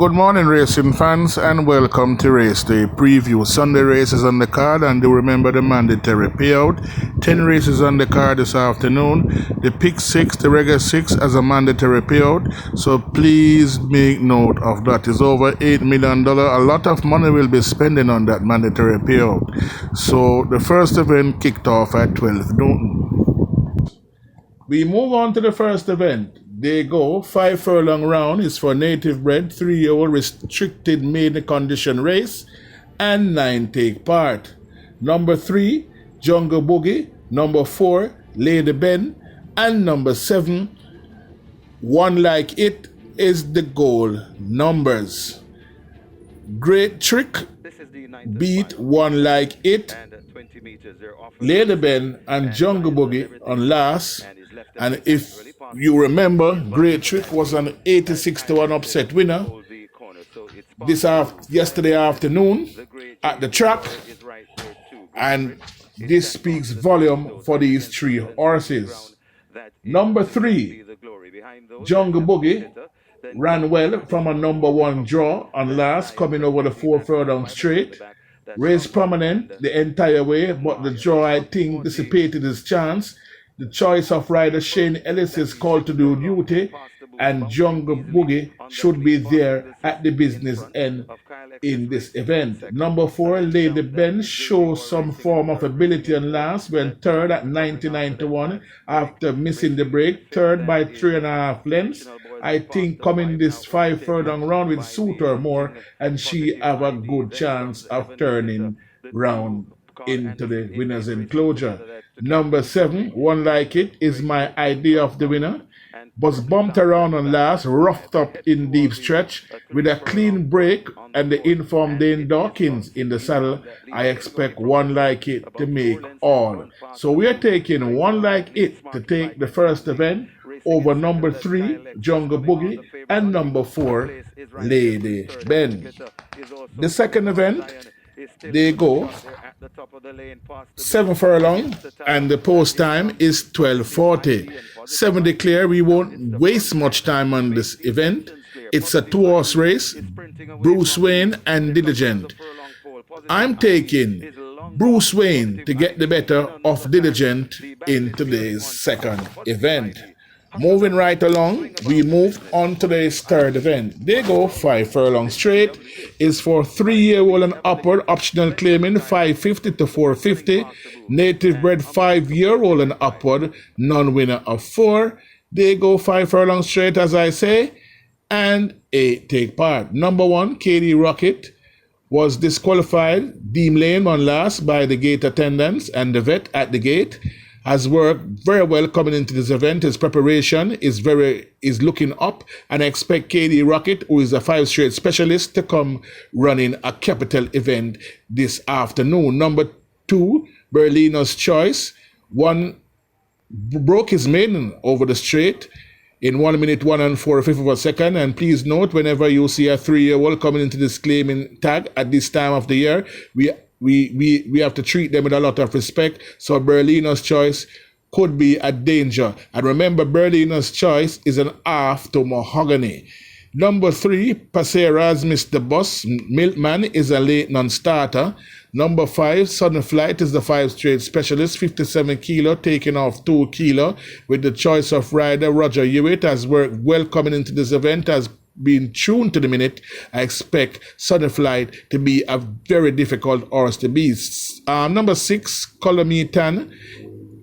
Good morning, racing fans, and welcome to Race Day Preview. Sunday races on the card, and do remember the mandatory payout. 10 races on the card this afternoon. The pick 6, the regular 6 as a mandatory payout. So please make note of that. It's over $8 million. A lot of money will be spending on that mandatory payout. So the first event kicked off at 12 noon. We move on to the first event. They go 5 furlong round is for native bred 3-year-old restricted maiden condition race, and 9 take part. Number 3, Jungle Boogie. Number 4, Lady Ben. And number 7, One Like It is the goal numbers. Great Trick beat One Like It. Lady Ben and Jungle Boogie on last. And if you remember, Great Trick was an 86-1 upset winner yesterday afternoon at the track, and this speaks volume for these 3 horses. Number 3, Jungle Boogie, ran well from a number 1 draw on last, coming over the 4 furlong straight. Raced prominent the entire way, but the draw, I think, dissipated his chance. The choice of rider Shane Ellis is called to do duty, and Jungle Boogie should be there at the business end in this event. Number 4, Lady Ben, shows some form of ability on last, went third at 99-1 after missing the break, third by 3.5 lengths. I think coming this 5 furlong round will suit her more, and she have a good chance of turning round into the winner's enclosure. Number 7, One Like It, is my idea of the winner. Was bumped around on last, roughed up in deep stretch with a clean break and the informed Dane Dawkins in the saddle. I expect One Like It to make all. So we are taking One Like It to take the first event over number 3, Jungle Boogie, and number 4, Lady Ben. The second event, they go 7 furlong, and the post time is 12:40. 7 declare. We won't waste much time on this event. It's a 2-horse race, Bruce Wayne and Diligent. I'm taking Bruce Wayne to get the better of Diligent in today's second event. Moving right along, we move on to today's third event. They go 5 furlong straight. Is for 3-year-old and upward, optional claiming 550 to 450. Native bred 5-year-old and upward, non-winner of 4. They go 5 furlong straight, as I say, and 8 take part. Number 1, KD Rocket, was disqualified, Deem Lane on last by the gate attendants and the vet at the gate. Has worked very well coming into this event. His preparation is looking up, and I expect KD Rocket, who is a 5 straight specialist, to come running a capital event this afternoon. Number 2, Berlina's Choice, broke his maiden over the straight in 1 minute 1 4/5 of a second. And please note, whenever you see a 3-year-old coming into this claiming tag at this time of the year, we have to treat them with a lot of respect. So Berlina's Choice could be a danger. And remember, Berlina's Choice is an half to Mahogany. Number 3, Pasera's Mr. Bus Milkman, is a late non-starter. Number 5, Sudden Flight, is the 5 straight specialist, 57 kilo, taking off 2 kilo. With the choice of rider, Roger Hewitt, has worked well coming into this event, has been tuned to the minute. I expect Sudden Flight to be a very difficult horse to beat. Number 6, Color Me Tan,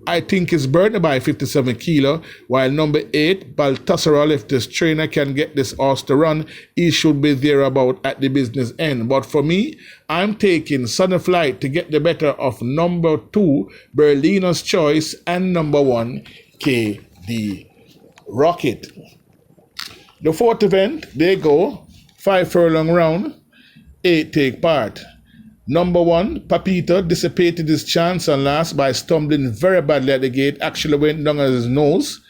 I think is burdened by 57 kilo, while number 8, Baltasar, if this trainer can get this horse to run, he should be there about at the business end. But for me, I'm taking Sudden Flight to get the better of number 2, Berlina's Choice, and number 1, KD Rocket. The fourth event, they go 5 furlong round, 8 take part. Number 1, Papito, dissipated his chance on last by stumbling very badly at the gate, actually went down on his nose.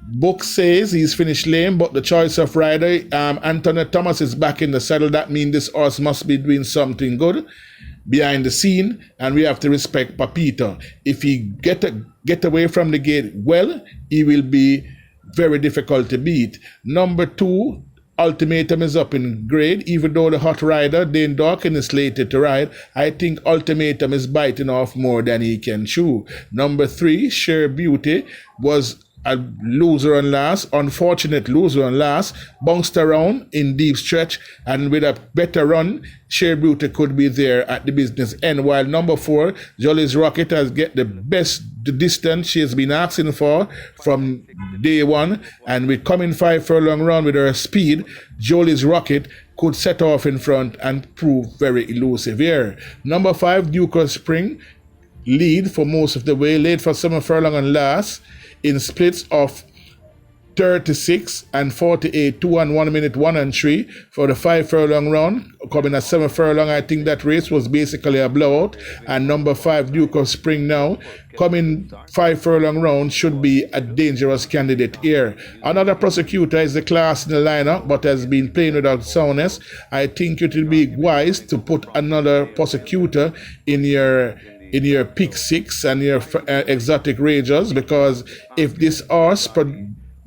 Book says he's finished lame, but the choice of rider, Anthony Thomas, is back in the saddle. That means this horse must be doing something good behind the scene, and we have to respect Papito. If he get away from the gate well, he will be very difficult to beat. Number 2, Ultimatum is up in grade, even though the hot rider, Dane Dawkins, is slated to ride. I think Ultimatum is biting off more than he can chew. Number 3, Sheer Beauty, was a loser on last, unfortunate loser on last, bounced around in deep stretch, and with a better run, Sheer Beauty could be there at the business end, while number 4, Jolly's Rocket, has get the distance she has been asking for from day one, and with coming 5 furlong round with her speed, Jolly's Rocket could set off in front and prove very elusive here. Number 5, Duke of Spring, lead for most of the way, late for 7 furlong and last, in splits of 36 and 48, 2 and 1 minute, 1 and 3 for the 5 furlong round. Coming at 7 furlong, I think that race was basically a blowout. And number 5, Duke of Spring now, coming 5 furlong round, should be a dangerous candidate here. Another prosecutor is the class in the lineup, but has been playing without soundness. I think it will be wise to put another prosecutor in your pick 6 and your exotic rangers, because if this horse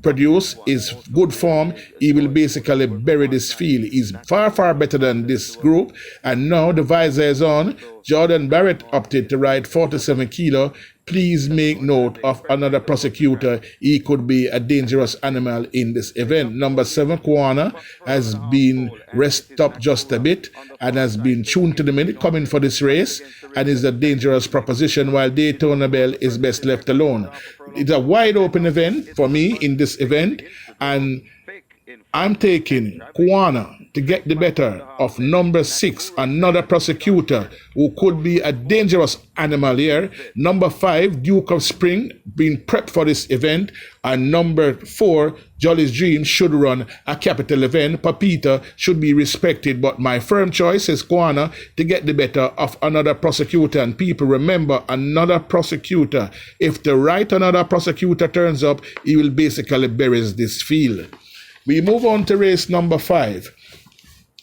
produce is good form, he will basically bury this field. He's far, far better than this group. And now the visor is on. Jordan Barrett opted to ride 47 kilo. Please make note of another prosecutor. He could be a dangerous animal in this event. Number 7, Kuana, has been rested up just a bit and has been tuned to the minute coming for this race, and is a dangerous proposition, while Daytona Bell is best left alone. It's a wide open event for me in this event, and I'm taking Kuana to get the better of number 6, another prosecutor who could be a dangerous animal here. Number 5, Duke of Spring, being prepped for this event. And number 4, Jolly's Dream, should run a capital event. Papita should be respected, but my firm choice is Kuana to get the better of another prosecutor. And people, remember, another prosecutor. If the right another prosecutor turns up, he will basically bury this field. We move on to race number 5.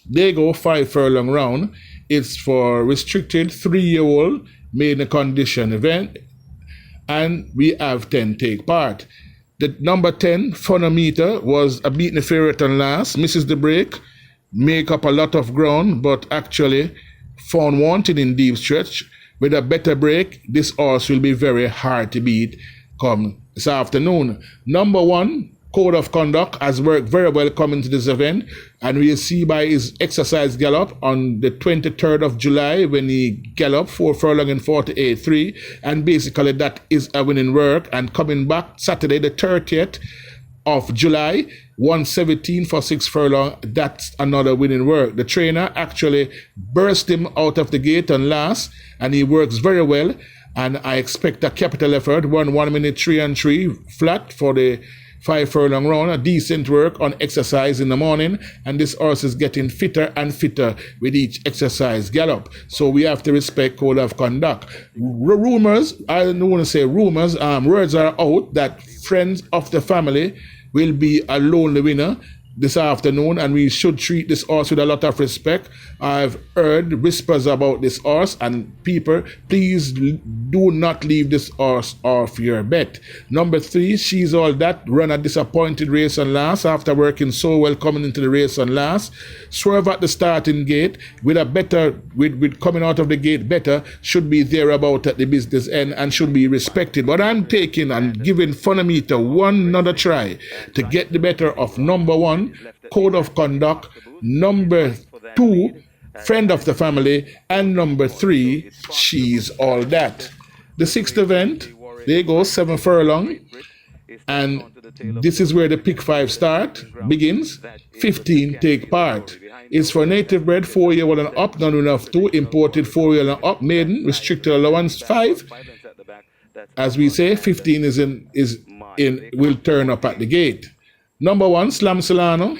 They go 5 furlong round. It's for restricted 3-year-old maiden condition event, and we have 10 take part. The number 10, Phonometer, was a beaten favorite on last, misses the break, make up a lot of ground, but actually found wanted in deep stretch. With a better break, this horse will be very hard to beat come this afternoon. Number 1, Code of Conduct, has worked very well coming to this event, and we'll see by his exercise gallop on the 23rd of July when he galloped 4 furlong in 48.3, and basically that is a winning work. And coming back Saturday the 30th of July, 117 for 6 furlong, that's another winning work. The trainer actually burst him out of the gate on last, and he works very well, and I expect a capital effort. 1 minute 3 and 3 flat for the 5 furlong round, a decent work on exercise in the morning, and this horse is getting fitter and fitter with each exercise gallop. So we have to respect Code of Conduct. Rumors, I don't want to say rumors, words are out that Friends of the Family will be a lonely winner this afternoon, and we should treat this horse with a lot of respect. I've heard whispers about this horse, and people, please do not leave this horse off your bet. Number 3, She's All That, run a disappointed race on last after working so well coming into the race on last. Swerve at the starting gate with a better, with coming out of the gate better, should be there about at the business end and should be respected. But I'm taking and giving Phonometer one another try to get the better of number 1, Code of Conduct, number 2, Friend of the Family, and number 3, She's All That. The 6th event, they go 7 furlong, and this is where the pick 5 start begins. 15 take part. It's for native bred 4-year-old and up, not enough 2, imported 4-year-old and up, maiden, restricted allowance 5. As we say, 15 will turn up at the gate. Number 1, Slam Solano,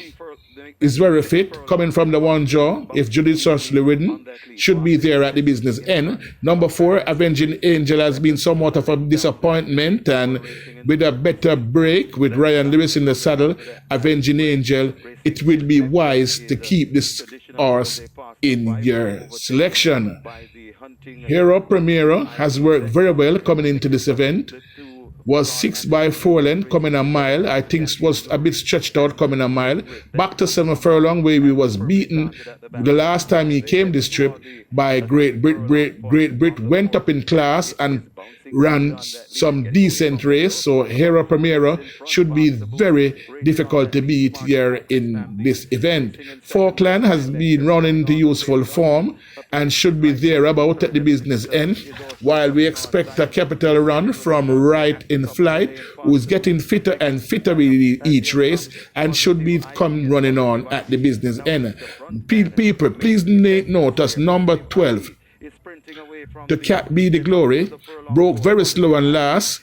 is very fit, coming from the one jaw, if judiciously ridden, should be there at the business end. Number 4, Avenging Angel, has been somewhat of a disappointment, and with a better break with Ryan Lewis in the saddle, Avenging Angel, it will be wise to keep this horse in your selection. Hero Primero has worked very well coming into this event. was 6 by 4 length, coming a mile. I think it was a bit stretched out, coming a mile. Back to 7 furlong, where we was beaten the last time he came this trip by Great Brit, went up in class and ran some decent race. So Hero Primero should be very difficult to beat here in this event. Falkland has been running into useful form and should be there about at the business end, while we expect a capital run from Right in Flight, who is getting fitter and fitter with each race and should be come running on at the business end. People, please note as number 12, the Cat Be the Glory, broke very slow and last.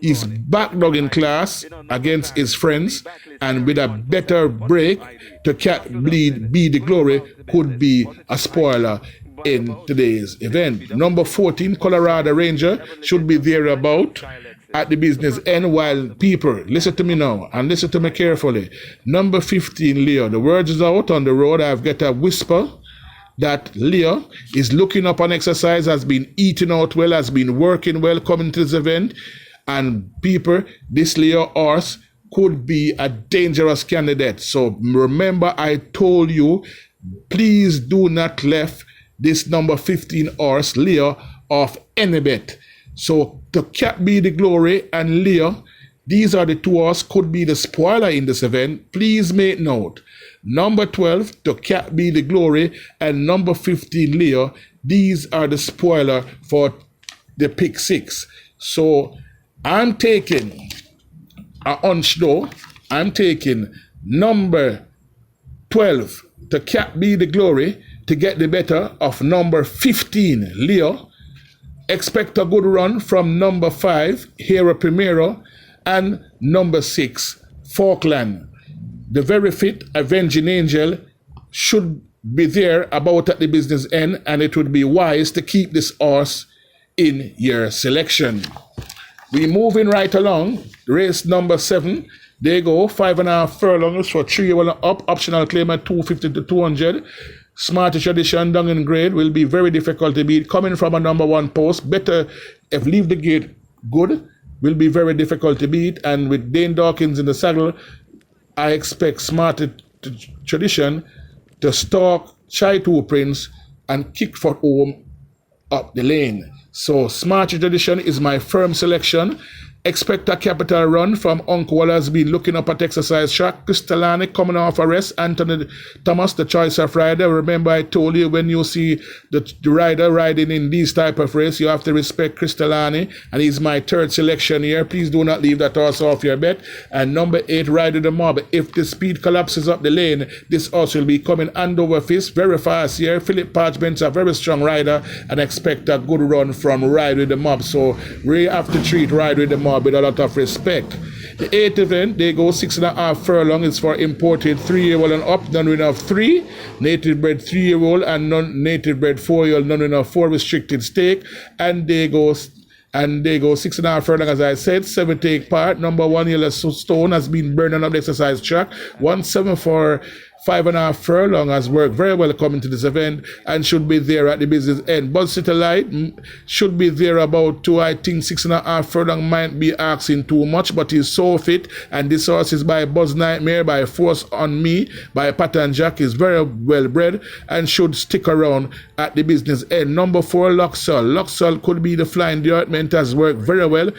He's backdog in class against his friends, and with a better break, the Cat Be the Glory could be a spoiler in today's event. Number 14, Colorado Ranger, should be there about at the business end, while people, listen to me now and listen to me carefully. Number 15, Leo, the word is out on the road. I've got a whisper that Leo is looking up on exercise, has been eating out well, has been working well coming to this event. And people, this Leo horse could be a dangerous candidate. So remember, I told you, please do not left this number 15 horse, Leo, off any bet. So the Cat Be the Glory and Leo, these are the two horses could be the spoiler in this event. Please make note. Number 12, the Cat Be the Glory, and number 15, Leo, these are the spoiler for the pick 6. So I'm taking a hunch though. I'm taking number 12, the Cat Be the Glory, to get the better of number 15, Leo. Expect a good run from number 5, Hero Primero, and number 6, Falkland. The very fit Avenging Angel should be there about at the business end, and it would be wise to keep this horse in your selection. We moving right along. Race number 7. There you go. 5.5 furlongs for 3 year up. Optional claim at 250 to 200. Smartish Edition down in grade will be very difficult to beat. Coming from a number 1 post, better if leave the gate good, will be very difficult to beat. And with Dane Dawkins in the saddle, I expect Smartish Tradition to stalk Chai 2 Prince and kick for home up the lane. So Smartish Tradition is my firm selection. Expect a capital run from Uncle Wallace been looking up at exercise track. Crystalani coming off a rest. Anthony Thomas, the choice of rider. Remember, I told you when you see the rider riding in these type of race, you have to respect Crystalani, and he's my third selection here. Please do not leave that horse off your bet. And number 8, Rider the Mob. If the speed collapses up the lane, this horse will be coming hand over fist very fast here. Philip Parchment's a very strong rider, and expect a good run from Rider the Mob. So we have to treat Rider the Mob with a lot of respect. The 8th event, they go 6.5 furlong. It's for imported 3-year-old and up, non-winner of 3, native bred 3-year-old and non-native bred 4-year-old, non-winner of 4 restricted stake, and they go 6.5 furlong, as I said. 7 take part. Number 1, Yellow Stone, has been burning up the exercise track. 1-7 for 5.5 furlong, has worked very well coming to this event and should be there at the business end. Buzz City Light should be there about 2. I think 6.5 furlong might be asking too much, but he's so fit. And this horse is by Buzz Nightmare, by Force on Me, by Pattern Jack. Is very well bred and should stick around at the business end. Number 4, Luxor. Luxor could be the flying department, has worked very well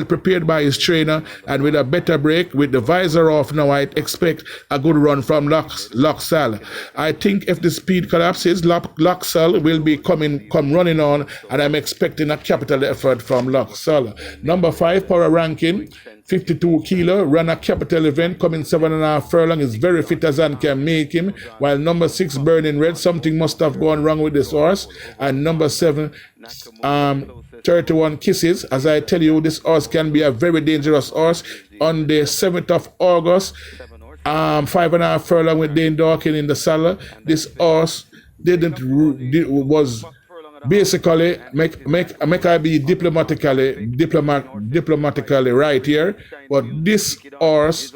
prepared by his trainer, and with a better break, with the visor off now, I expect a good run from Luxor. I think if the speed collapses, Luxor will be come running on, and I'm expecting a capital effort from Luxor. Number 5, Power Ranking, 52 kilo, run a capital event, coming 7.5 furlong, is very fit as I can make him, while number 6, Burning Red, something must have gone wrong with this horse, and number 7, 31 Kisses. As I tell you, this horse can be a very dangerous horse. On the 7th of August, 5.5 furlong with Dane Dawkins in the saddle. This horse was basically make I be diplomatically right here, but this horse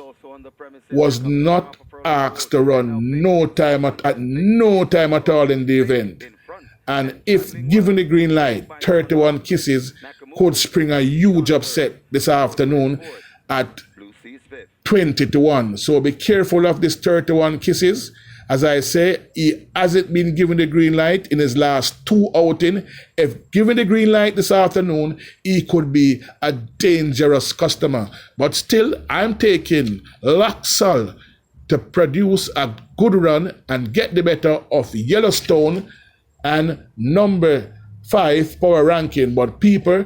was not asked to run no time at all in the event. And if given the green light, 31 Kisses could spring a huge upset this afternoon at 20-1. So be careful of this 31 Kisses. As I say, he hasn't been given the green light in his last 2 outings. If given the green light this afternoon, he could be a dangerous customer. But still, I'm taking Laxal to produce a good run and get the better of Yellowstone and number 5 power ranking. But people,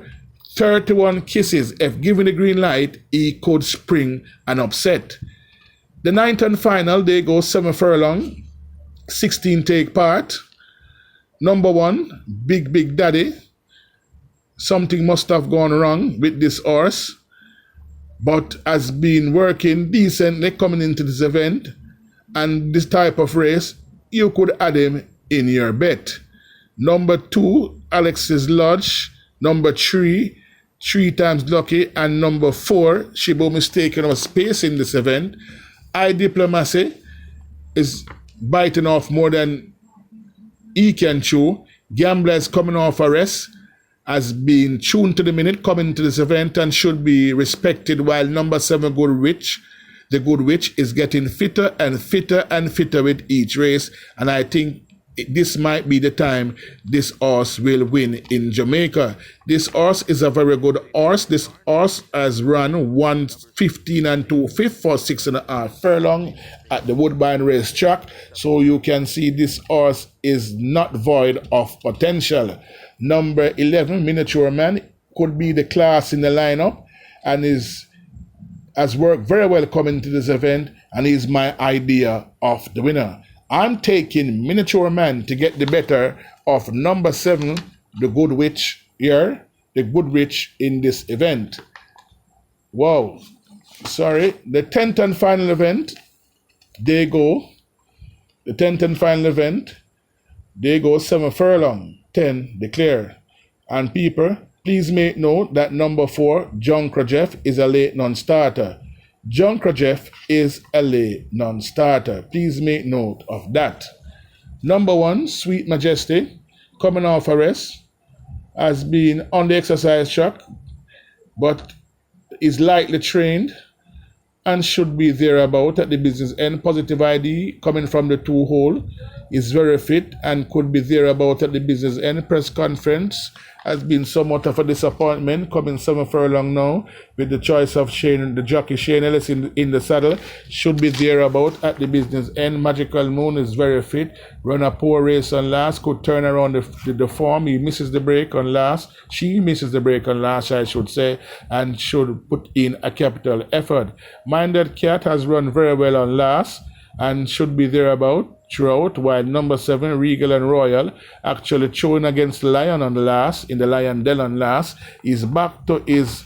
31 Kisses, if given the green light, he could spring an upset. The 9th and final, they go 7 furlong, 16 take part. Number 1, Big Daddy. Something must have gone wrong with this horse, but has been working decently coming into this event. And this type of race, you could add him in your bet. Number 2, Alex's Lodge. Number 3, 3 times Lucky. And number 4, Shibo Mistaken of space in this event. High Diplomacy is biting off more than he can chew. Gambler is coming off arrest, has been tuned to the minute coming to this event and should be respected, while number 7, Good Witch, the Good Witch, is getting fitter and fitter and fitter with each race. And I think this might be the time this horse will win in Jamaica. This horse is a very good horse. This horse has run 1:15 and 2/5 for 6.5 furlong at the Woodbine Racetrack. So you can see this horse is not void of potential. Number 11, Miniature Man, could be the class in the lineup and has worked very well coming to this event and is my idea of the winner. I'm taking Miniature Man to get the better of number 7, the Good Witch here, the Good Witch in this event. Wow. Sorry. The 10th and final event, they go 7 furlong, 10 declare. And people, please make note that number 4, John Krajef, is a late non-starter. John Krajef is a late non-starter. Please make note of that. Number 1, Sweet Majesty, coming off arrest, has been on the exercise track, but is lightly trained and should be thereabout at the business end. Positive ID coming from the 2 hole, is very fit and could be thereabout at the business end. Press conference has been somewhat of a disappointment, coming 7 furlong now with the choice of the jockey Shane Ellis in the saddle. Should be thereabout at the business end. Magical Moon is very fit. Run a poor race on last, could turn around the form. He misses the break on last. She misses the break on last, I should say, and should put in a capital effort. Minded Cat has run very well on last and should be thereabout throughout, while number 7, Regal and Royal, actually showing against Lion on the last, in the Lion Dell on last, is back to his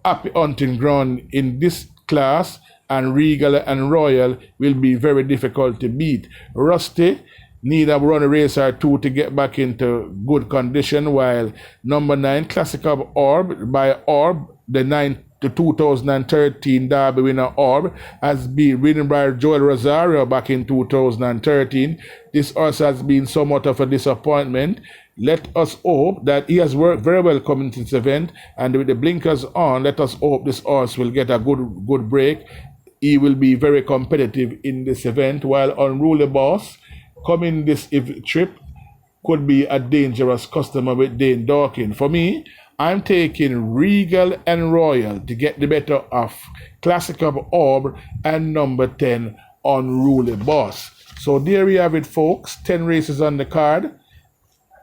happy hunting ground in this class, and Regal and Royal will be very difficult to beat. Rusty need a run a race or 2 to get back into good condition, while number 9, Classic of Orb, by Orb, the 2013 Derby winner Orb, has been ridden by Joel Rosario back in 2013. This horse has been somewhat of a disappointment. Let us hope that he has worked very well coming to this event, and with the blinkers on, let us hope this horse will get a good break. He will be very competitive in this event, while Unruly Boss coming this trip could be a dangerous customer with Dane Dawkins. For me, I'm taking Regal and Royal to get the better of Classic of Orb and number 10, Unruly Boss. So there we have it, folks. 10 races on the card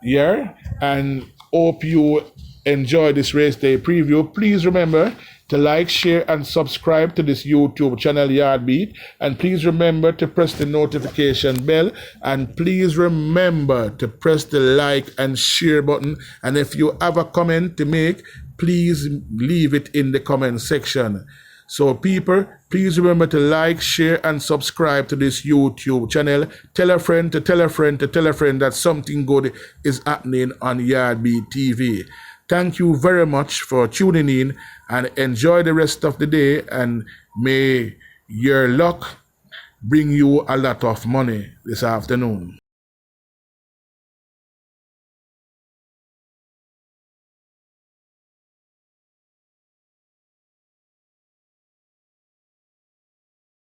here, and hope you enjoy this race day preview. Please remember to like, share, and subscribe to this YouTube channel, Yardbeat. And please remember to press the notification bell. And please remember to press the like and share button. And if you have a comment to make, please leave it in the comment section. So people, please remember to like, share, and subscribe to this YouTube channel. Tell a friend to tell a friend to tell a friend that something good is happening on Yardbeat TV. Thank you very much for tuning in, and enjoy the rest of the day, and may your luck bring you a lot of money this afternoon.